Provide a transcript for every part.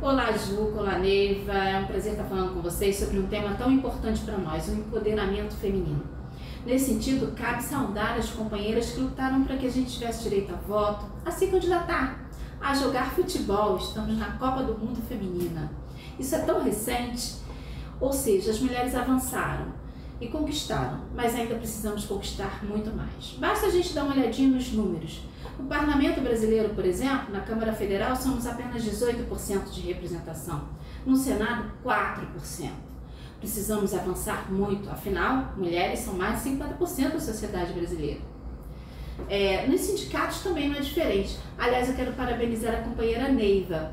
Olá Ju, olá Neiva, é um prazer estar falando com vocês sobre um tema tão importante para nós, o empoderamento feminino. Nesse sentido, cabe saudar as companheiras que lutaram para que a gente tivesse direito a voto, a se candidatar, a jogar futebol. Estamos na Copa do Mundo Feminina. Isso é tão recente, ou seja, as mulheres avançaram e conquistaram, mas ainda precisamos conquistar muito mais. Basta a gente dar uma olhadinha nos números. No Parlamento Brasileiro, por exemplo, na Câmara Federal, somos apenas 18% de representação. No Senado, 4%. Precisamos avançar muito, afinal, mulheres são mais de 50% da sociedade brasileira. Nos sindicatos também não é diferente. Aliás, eu quero parabenizar a companheira Neiva,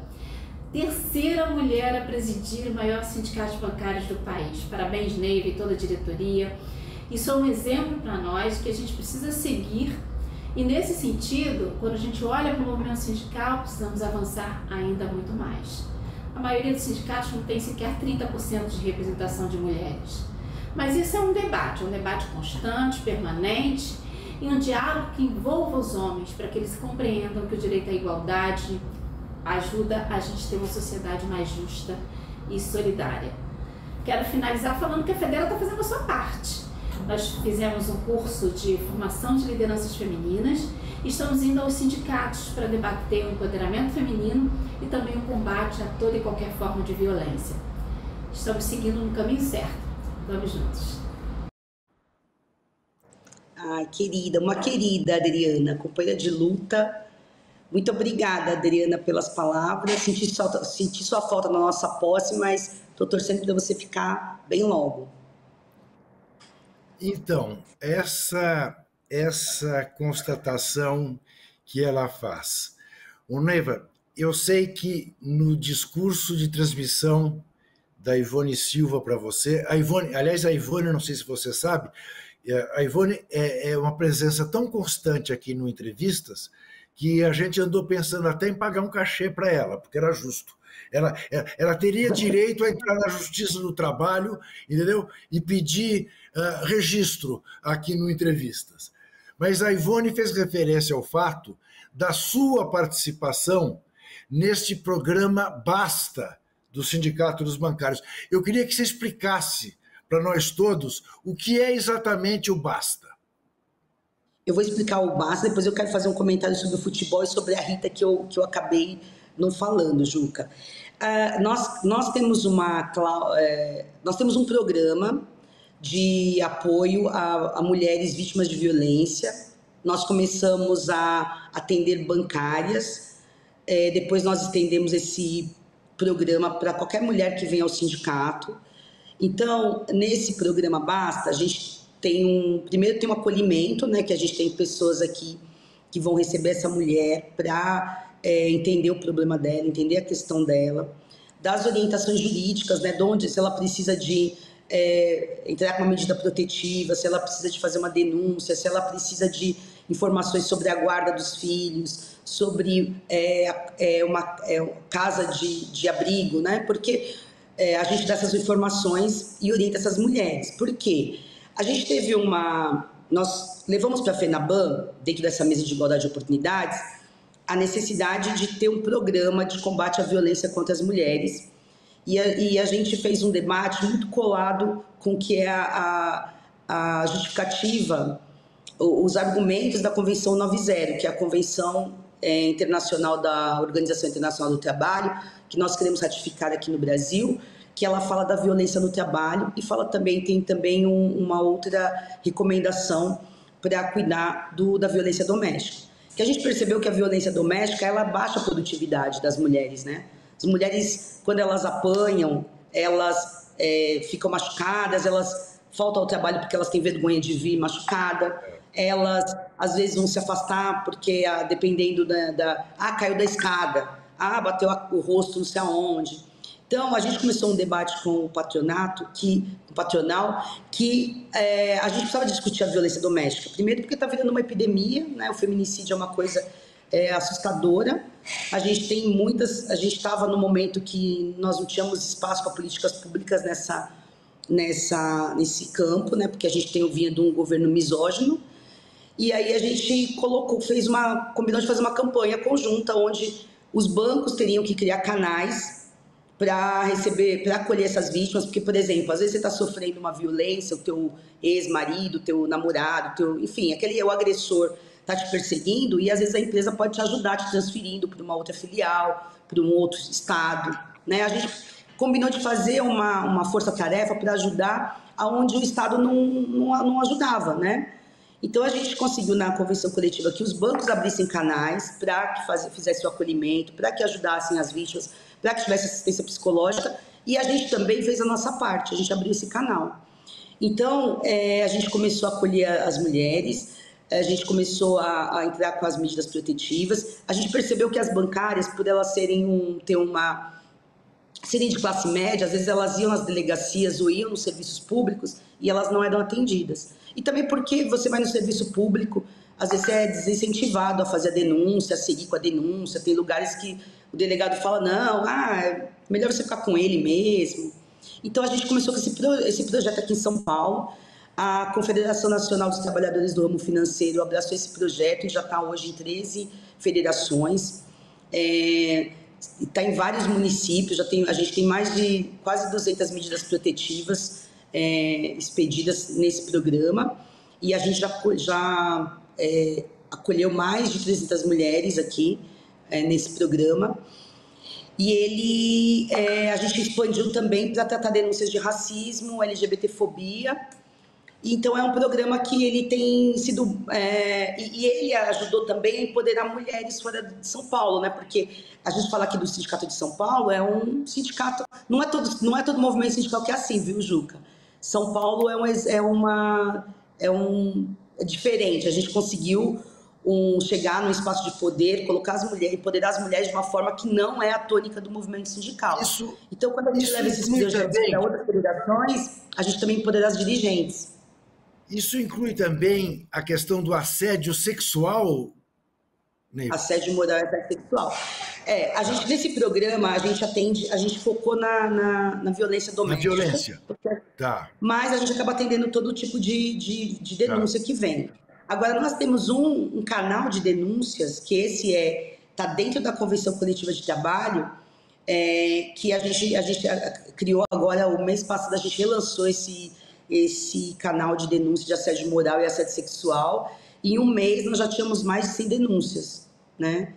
terceira mulher a presidir o maior sindicato de bancários do país. Parabéns, Neiva, e toda a diretoria. Isso é um exemplo para nós que a gente precisa seguir. E nesse sentido, quando a gente olha para o movimento sindical, precisamos avançar ainda muito mais. A maioria dos sindicatos não tem sequer 30% de representação de mulheres. Mas isso é um debate constante, permanente, e um diálogo que envolva os homens para que eles compreendam que o direito à igualdade ajuda a gente a ter uma sociedade mais justa e solidária. Quero finalizar falando que a Federa está fazendo a sua parte. Nós fizemos um curso de formação de lideranças femininas e estamos indo aos sindicatos para debater o empoderamento feminino e também o combate a toda e qualquer forma de violência. Estamos seguindo no caminho certo. Vamos juntos. Ai, querida, uma querida Adriana, companheira de luta. Muito obrigada, Adriana, pelas palavras. Senti sua falta na nossa posse, mas estou torcendo para você ficar bem logo. Então, essa constatação que ela faz. Neiva, eu sei que no discurso de transmissão da Ivone Silva para você, a Ivone, não sei se você sabe, a Ivone é uma presença tão constante aqui no Entrevistas que a gente andou pensando até em pagar um cachê para ela, porque era justo. Ela teria direito a entrar na Justiça do Trabalho, entendeu? E pedir registro aqui no Entrevistas. Mas a Ivone fez referência ao fato da sua participação neste programa Basta, do Sindicato dos Bancários. Eu queria que você explicasse para nós todos o que é exatamente o Basta. Eu vou explicar o Basta, depois eu quero fazer um comentário sobre o futebol e sobre a Rita que eu acabei não falando, Juca. Nós temos um programa de apoio a mulheres vítimas de violência. Nós começamos a atender bancárias, depois nós estendemos esse programa para qualquer mulher que venha ao sindicato. Então, nesse programa Basta, a gente primeiro tem um acolhimento, né, que a gente tem pessoas aqui que vão receber essa mulher para entender o problema dela, entender a questão dela, das orientações jurídicas, né, se ela precisa de entrar com uma medida protetiva, se ela precisa de fazer uma denúncia, se ela precisa de informações sobre a guarda dos filhos, sobre uma casa de abrigo, né, porque a gente dá essas informações e orienta essas mulheres. Por quê? A gente teve nós levamos para a FENABAN, dentro dessa mesa de igualdade de oportunidades, a necessidade de ter um programa de combate à violência contra as mulheres. E a gente fez um debate muito colado com o que é a justificativa, os argumentos da Convenção 90, que é a Convenção Internacional da Organização Internacional do Trabalho, que nós queremos ratificar aqui no Brasil, que ela fala da violência no trabalho e tem também uma outra recomendação para cuidar da violência doméstica. Que a gente percebeu que a violência doméstica, ela baixa a produtividade das mulheres, né? As mulheres, quando elas apanham, elas ficam machucadas, elas faltam ao trabalho porque elas têm vergonha de vir machucada, elas às vezes vão se afastar porque, dependendo caiu da escada, bateu o rosto não sei aonde. Então, a gente começou um debate com o patronal, que a gente precisava discutir a violência doméstica. Primeiro porque está virando uma epidemia, né? O feminicídio é uma coisa assustadora. A gente estava no momento que nós não tínhamos espaço para políticas públicas nesse campo, né? Porque a gente vinha de um governo misógino. E aí a gente combinou de fazer uma campanha conjunta onde os bancos teriam que criar canais para receber, para acolher essas vítimas, porque, por exemplo, às vezes você está sofrendo uma violência, o teu ex-marido, o teu namorado, enfim, o agressor está te perseguindo e às vezes a empresa pode te ajudar, te transferindo para uma outra filial, para um outro estado, né? A gente combinou de fazer uma força-tarefa para ajudar aonde o Estado não ajudava, né? Então a gente conseguiu na convenção coletiva que os bancos abrissem canais para que fizesse o acolhimento, para que ajudassem as vítimas, para que tivesse assistência psicológica, e a gente também fez a nossa parte, a gente abriu esse canal. Então a gente começou a acolher as mulheres, a gente começou a entrar com as medidas protetivas, a gente percebeu que as bancárias, por elas serem de classe média, às vezes elas iam às delegacias ou iam nos serviços públicos e elas não eram atendidas. E também porque você vai no serviço público, às vezes você é desincentivado a fazer a denúncia, a seguir com a denúncia, tem lugares que o delegado fala, não, é melhor você ficar com ele mesmo. Então a gente começou com esse projeto aqui em São Paulo, a Confederação Nacional dos Trabalhadores do Ramo Financeiro abraçou esse projeto e já está hoje em 13 federações, está em vários municípios, a gente tem mais de quase 200 medidas protetivas expedidas nesse programa, e a gente já acolheu mais de 300 mulheres aqui nesse programa, e a gente expandiu também para tratar denúncias de racismo, LGBTfobia. Então é um programa que ele tem sido e ele ajudou também a empoderar mulheres fora de São Paulo, né? Porque a gente fala aqui do Sindicato de São Paulo, é um sindicato, não é todo movimento sindical que é assim, viu, Juca? São Paulo é diferente. A gente conseguiu chegar num espaço de poder, colocar as mulheres, empoderar as mulheres de uma forma que não é a tônica do movimento sindical. Então, quando a gente leva esses projetos para outras federações, a gente também empodera as dirigentes. Isso inclui também a questão do assédio sexual, Neiva? Assédio moral e assédio sexual. Nesse programa, a gente focou na violência doméstica. Na violência. Tá. Mas a gente acaba atendendo todo tipo de denúncia que vem. Agora, nós temos um canal de denúncias, que esse está dentro da Convenção Coletiva de Trabalho, que a gente criou agora, o mês passado, a gente relançou esse canal de denúncia de assédio moral e assédio sexual. Em um mês, nós já tínhamos mais de 100 denúncias, né?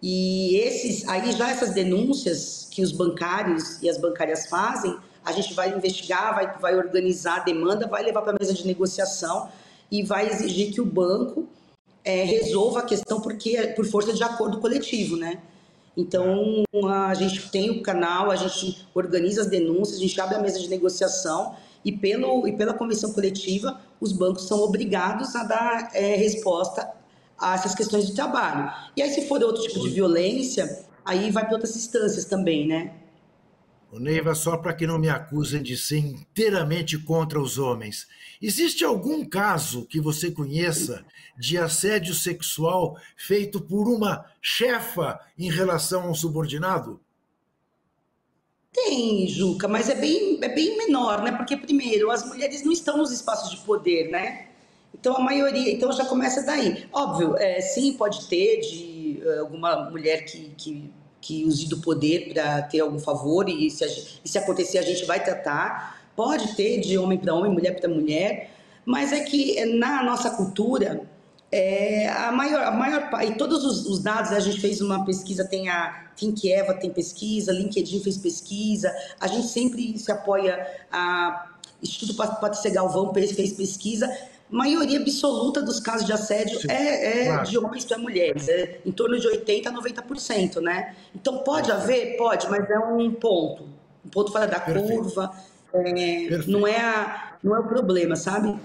E essas denúncias que os bancários e as bancárias fazem, a gente vai investigar, vai organizar a demanda, vai levar para a mesa de negociação e vai exigir que o banco resolva a questão por força de acordo coletivo, né? Então, a gente tem o canal, a gente organiza as denúncias, a gente abre a mesa de negociação e pela convenção coletiva, os bancos são obrigados a dar resposta a essas questões de trabalho. E aí, se for outro tipo de violência, aí vai para outras instâncias também, né? Neiva, só para que não me acusem de ser inteiramente contra os homens, existe algum caso que você conheça de assédio sexual feito por uma chefa em relação a um subordinado? Tem, Juca, mas é bem menor, né? Porque, primeiro, as mulheres não estão nos espaços de poder, né? Então, a maioria... Então, já começa daí. Óbvio, sim, pode ter de alguma mulher que use do poder para ter algum favor, e se acontecer, a gente vai tratar. Pode ter de homem para homem, mulher para mulher, mas é que na nossa cultura, a maior parte, e todos os dados, a gente fez uma pesquisa, tem a Think Eva, tem pesquisa, LinkedIn fez pesquisa, a gente sempre se apoia a Instituto Patrícia Galvão fez pesquisa. Maioria absoluta dos casos de assédio claro, de homens para mulheres, em torno de 80% a 90%, né? Então pode haver? Pode, mas é um ponto fora da curva, não é o problema, sabe?